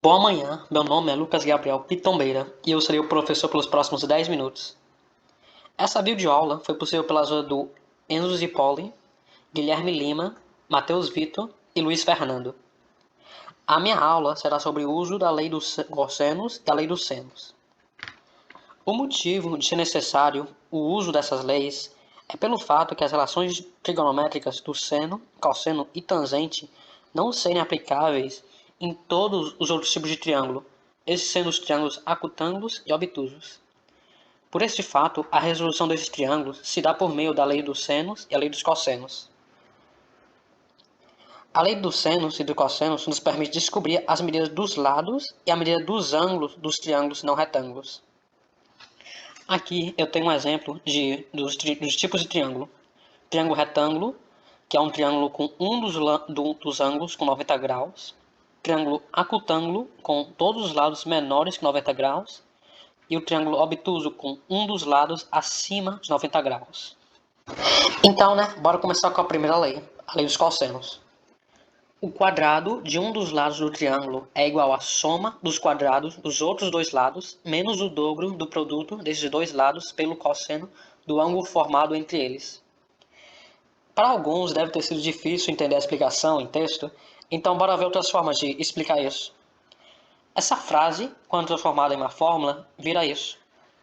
Boa manhã, meu nome é Lucas Gabriel Pitombeira e eu serei o professor pelos próximos 10 minutos. Essa videoaula foi possível pela ajuda do Enzo Zipoli, Guilherme Lima, Matheus Vitor e Luiz Fernando. A minha aula será sobre o uso da lei dos cossenos e a lei dos senos. O motivo de ser necessário o uso dessas leis é pelo fato que as relações trigonométricas do seno, cosseno e tangente não serem aplicáveis em todos os outros tipos de triângulo, esses sendo os triângulos acutângulos e obtusos. Por este fato, a resolução desses triângulos se dá por meio da lei dos senos e a lei dos cossenos. A lei dos senos e dos cossenos nos permite descobrir as medidas dos lados e a medida dos ângulos dos triângulos não retângulos. Aqui eu tenho um exemplo dos tipos de triângulo. Triângulo retângulo, que é um triângulo com um dos ângulos com 90 graus. Triângulo acutângulo, com todos os lados menores que 90 graus. E o triângulo obtuso, com um dos lados acima de 90 graus. Então, bora começar com a primeira lei, a lei dos cossenos. O quadrado de um dos lados do triângulo é igual à soma dos quadrados dos outros dois lados, menos o dobro do produto desses dois lados pelo cosseno do ângulo formado entre eles. Para alguns deve ter sido difícil entender a explicação em texto, então bora ver outras formas de explicar isso. Essa frase, quando transformada em uma fórmula, vira isso.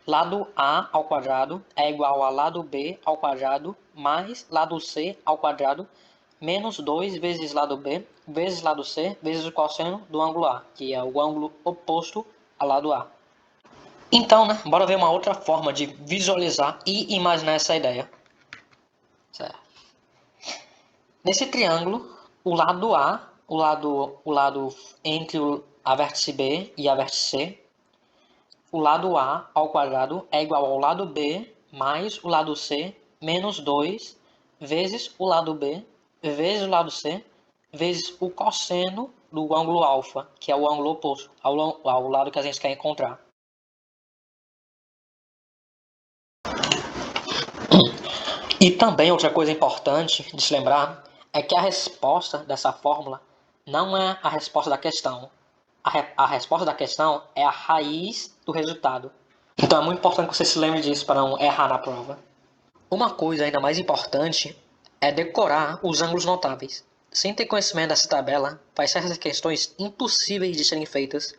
Lado A ao quadrado é igual a lado B ao quadrado mais lado C ao quadrado menos 2 vezes lado B vezes lado C vezes o cosseno do ângulo A, que é o ângulo oposto ao lado A. Então, bora ver uma outra forma de visualizar e imaginar essa ideia. Certo. Nesse triângulo, o lado A, o lado entre a vértice B e a vértice C, o lado A ao quadrado é igual ao lado B mais o lado C menos 2 vezes o lado B vezes o lado C vezes o cosseno do ângulo alfa, que é o ângulo oposto ao lado que a gente quer encontrar. E também outra coisa importante de se lembrar é que a resposta dessa fórmula não é a resposta da questão. A resposta da questão é a raiz do resultado. Então é muito importante que você se lembre disso para não errar na prova. Uma coisa ainda mais importante é decorar os ângulos notáveis. Sem ter conhecimento dessa tabela, faz certas questões impossíveis de serem feitas.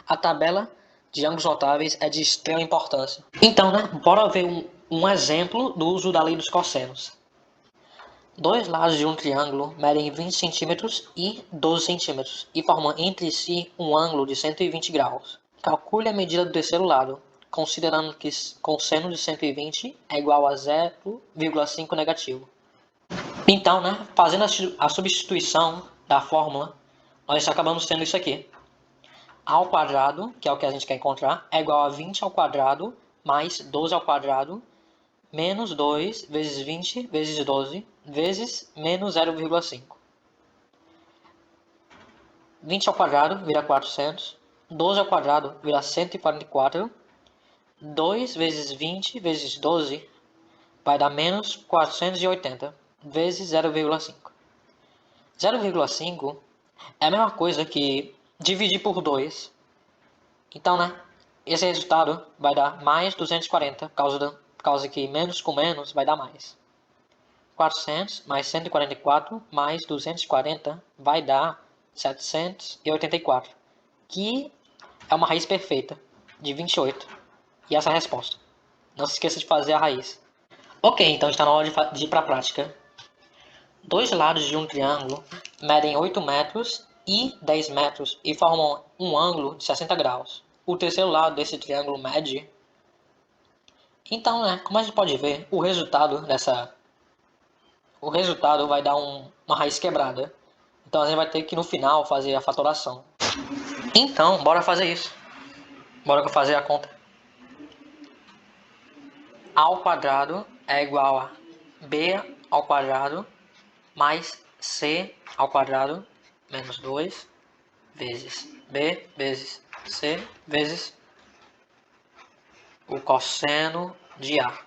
A tabela de ângulos notáveis é de extrema importância. Então, bora ver um exemplo do uso da lei dos cossenos. Dois lados de um triângulo medem 20 cm e 12 cm e formam entre si um ângulo de 120 graus. Calcule a medida do terceiro lado, considerando que cosseno de 120 é igual a 0,5 negativo. Então, fazendo a substituição da fórmula, nós acabamos tendo isso aqui. A ao quadrado, que é o que a gente quer encontrar, é igual a 20 ao quadrado mais 12 ao quadrado menos 2 vezes 20 vezes 12 vezes menos 0,5. 20 ao quadrado vira 400, 12 ao quadrado vira 144, 2 vezes 20 vezes 12 vai dar menos 480 vezes 0,5. 0,5 é a mesma coisa que dividir por 2. Então, esse resultado vai dar mais 240, por causa que menos com menos vai dar mais. 400 mais 144 mais 240 vai dar 784, que é uma raiz perfeita de 28. E essa é a resposta. Não se esqueça de fazer a raiz. Ok, então está na hora de ir para a prática. Dois lados de um triângulo medem 8 metros e 10 metros e formam um ângulo de 60 graus. O terceiro lado desse triângulo mede. Então, como a gente pode ver, o resultado vai dar uma raiz quebrada. Então a gente vai ter que no final fazer a fatoração. Então, bora fazer isso. Bora fazer a conta. A ao quadrado é igual a B ao quadrado mais C ao quadrado menos 2 vezes B vezes C vezes o cosseno de A.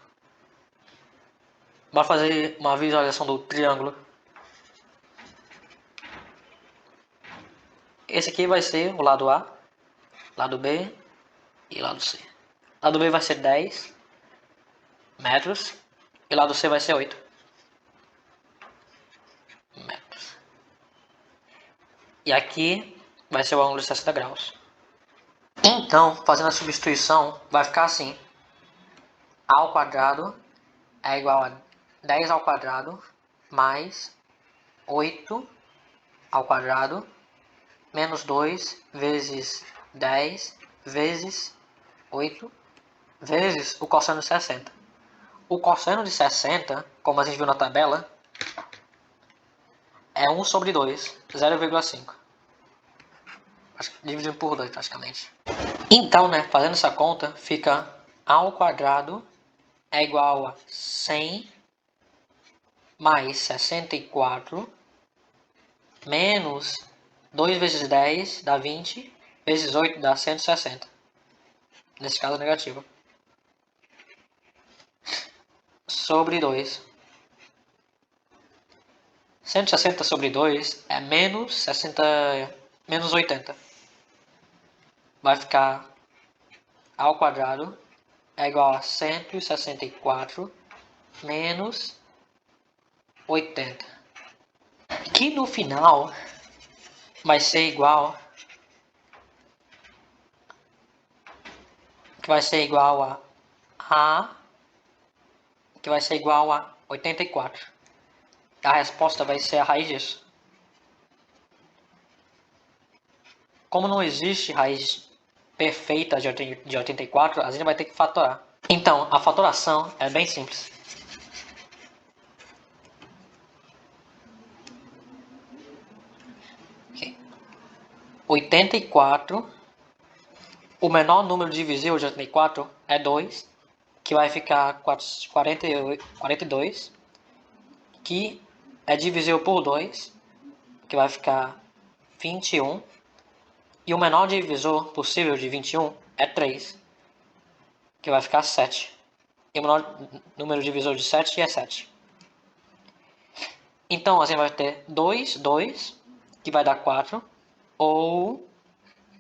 Bora fazer uma visualização do triângulo. Esse aqui vai ser o lado A, lado B e lado C. Lado B vai ser 10 metros e lado C vai ser 8 metros. E aqui vai ser o ângulo de 60 graus. Então, fazendo a substituição, vai ficar assim. A ao quadrado é igual a 10 ao quadrado mais 8 ao quadrado menos 2 vezes 10 vezes 8 vezes o cosseno de 60. O cosseno de 60, como a gente viu na tabela, é 1 sobre 2, 0,5. Dividido por 2 praticamente. Então, né, fazendo essa conta, fica a ao quadrado é igual a 100 mais 64 menos 2 vezes 10 dá 20, vezes 8 dá 160. Nesse caso negativo. Sobre 2. 160 sobre 2 é menos 60, menos 80. Vai ficar a ao quadrado é igual a 164 menos 80. Que no final vai ser igual a que vai ser igual a 84. A resposta vai ser a raiz disso. Como não existe raiz perfeita de 84, a gente vai ter que fatorar. Então, a fatoração é bem simples. Okay. 84, o menor número divisível de 84 é 2, que vai ficar 42, que é divisível por 2, que vai ficar 21, e o menor divisor possível de 21 é 3, que vai ficar 7. E o menor número divisor de 7 é 7. Então, a gente vai ter 2, 2, que vai dar 4, ou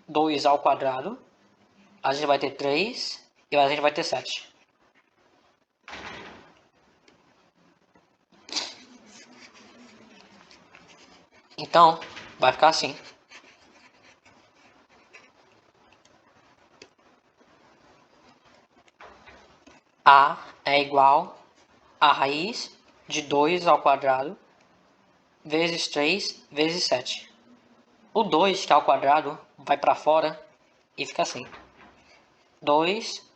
2 ao quadrado, a gente vai ter 3, e a gente vai ter 7. Então, vai ficar assim. A é igual a raiz de 2 ao quadrado vezes 3 vezes 7. O 2, que é ao quadrado, vai para fora e fica assim. 2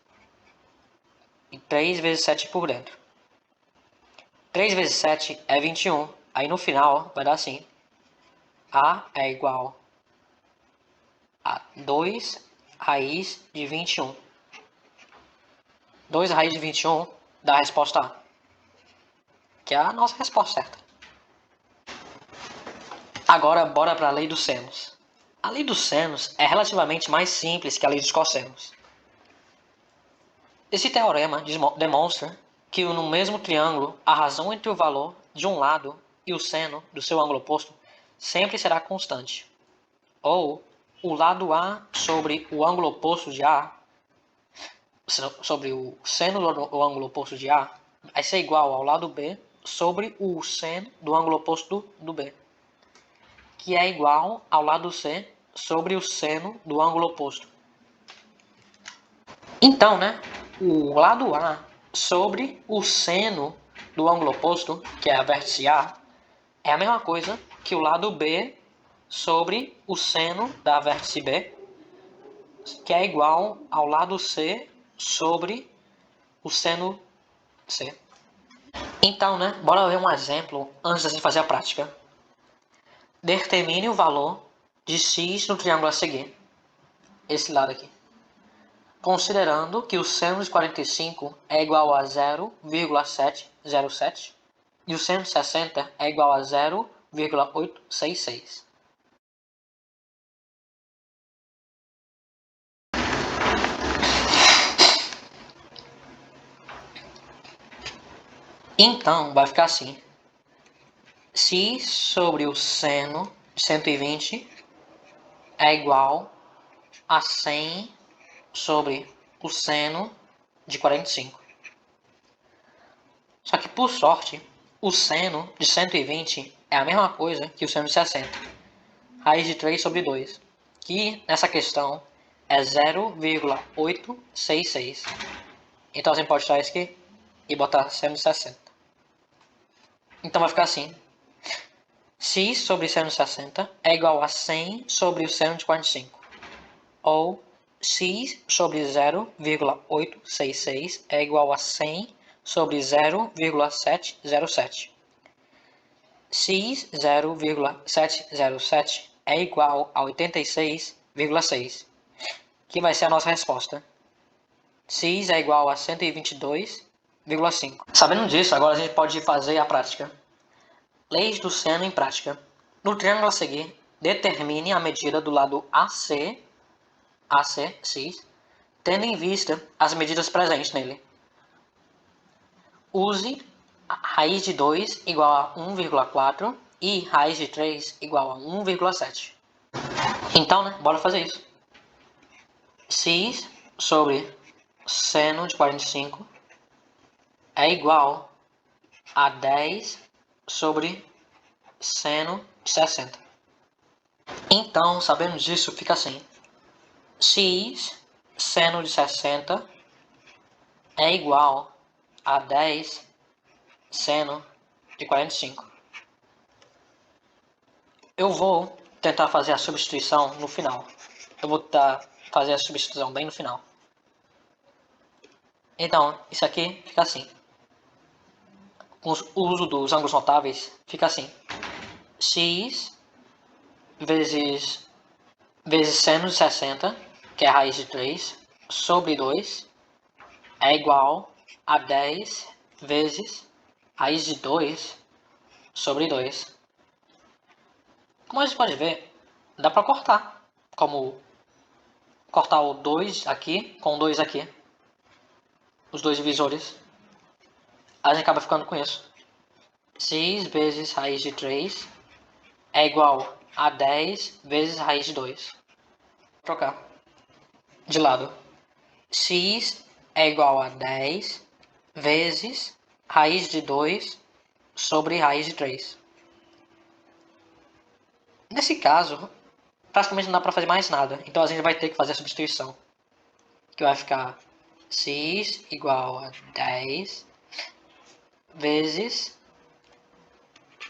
e 3 vezes 7 por dentro. 3 vezes 7 é 21. Aí no final vai dar assim. A é igual a 2 raiz de 21. 2 raiz de 21 dá a resposta A, que é a nossa resposta certa. Agora, bora para a lei dos senos. A lei dos senos é relativamente mais simples que a lei dos cossenos. Esse teorema demonstra que no mesmo triângulo, a razão entre o valor de um lado e o seno do seu ângulo oposto sempre será constante. Ou o lado A sobre o ângulo oposto de A, sobre o seno do ângulo oposto de A, vai ser igual ao lado B sobre o seno do ângulo oposto do B, que é igual ao lado C sobre o seno do ângulo oposto. Então, né, o lado A sobre o seno do ângulo oposto, que é a vértice A, é a mesma coisa que o lado B sobre o seno da vértice B, que é igual ao lado C sobre o seno C. Então, né, bora ver um exemplo antes de fazer a prática. Determine o valor de x no triângulo a seguir. Esse lado aqui. Considerando que o seno de 45 é igual a 0,707 e o seno de 60 é igual a 0,866. Então, vai ficar assim. X sobre o seno de 120 é igual a 100 sobre o seno de 45. Só que, por sorte, o seno de 120 é a mesma coisa que o seno de 60. Raiz de 3 sobre 2, que nessa questão é 0,866. Então, você pode tirar isso aqui e botar seno de 60. Então, vai ficar assim. X sobre seno de 60 é igual a 100 sobre o seno de 45. Ou x sobre 0,866 é igual a 100 sobre 0,707. X 0,707 é igual a 86,6, que vai ser a nossa resposta. X é igual a 122,5. Sabendo disso, agora a gente pode fazer a prática. Leis do seno em prática. No triângulo a seguir, determine a medida do lado AC, X, tendo em vista as medidas presentes nele. Use raiz de 2 igual a 1,4 e raiz de 3 igual a 1,7. Então, bora fazer isso. X sobre seno de 45 é igual a 10 sobre seno de 60. Então, sabendo disso, fica assim. X seno de 60 é igual a 10 seno de 45. Eu vou tentar fazer a substituição no final. Eu vou tentar fazer a substituição bem no final. Então, isso aqui fica assim. Com o uso dos ângulos notáveis, fica assim. X vezes seno de 60, que é a raiz de 3, sobre 2, é igual a 10 vezes raiz de 2 sobre 2. Como a gente pode ver, dá para cortar. Como cortar o 2 aqui com o 2 aqui. Os dois divisores. A gente acaba ficando com isso. X vezes raiz de 3 é igual a 10 vezes raiz de 2. Vou trocar de lado. X é igual a 10 vezes raiz de 2 sobre raiz de 3. Nesse caso, praticamente não dá para fazer mais nada. Então a gente vai ter que fazer a substituição. Que vai ficar x igual a 10 vezes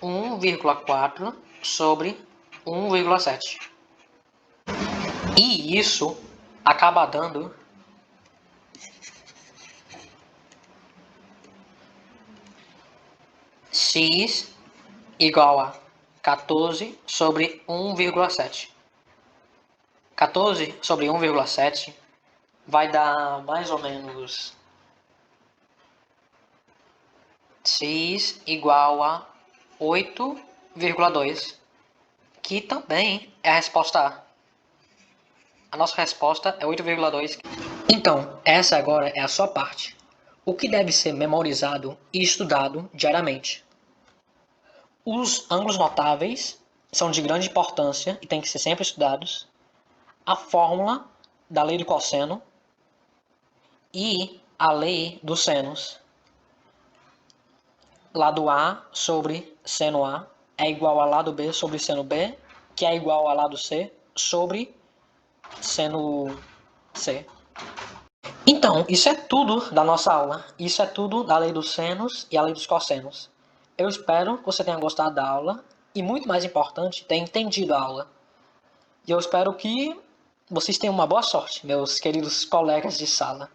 1,4 sobre 1,7. E isso acaba dando x igual a 14 sobre 1,7. 14 sobre 1,7 vai dar mais ou menos x igual a 8,2, que também é a resposta A. A nossa resposta é 8,2. Então, essa agora é a sua parte. O que deve ser memorizado e estudado diariamente. Os ângulos notáveis são de grande importância e têm que ser sempre estudados. A fórmula da lei do cosseno e a lei dos senos. Lado A sobre seno A é igual a lado B sobre seno B, que é igual a lado C sobre seno C. Então, isso é tudo da nossa aula. Isso é tudo da lei dos senos e a lei dos cossenos. Eu espero que você tenha gostado da aula e, muito mais importante, tenha entendido a aula. E eu espero que vocês tenham uma boa sorte, meus queridos colegas de sala.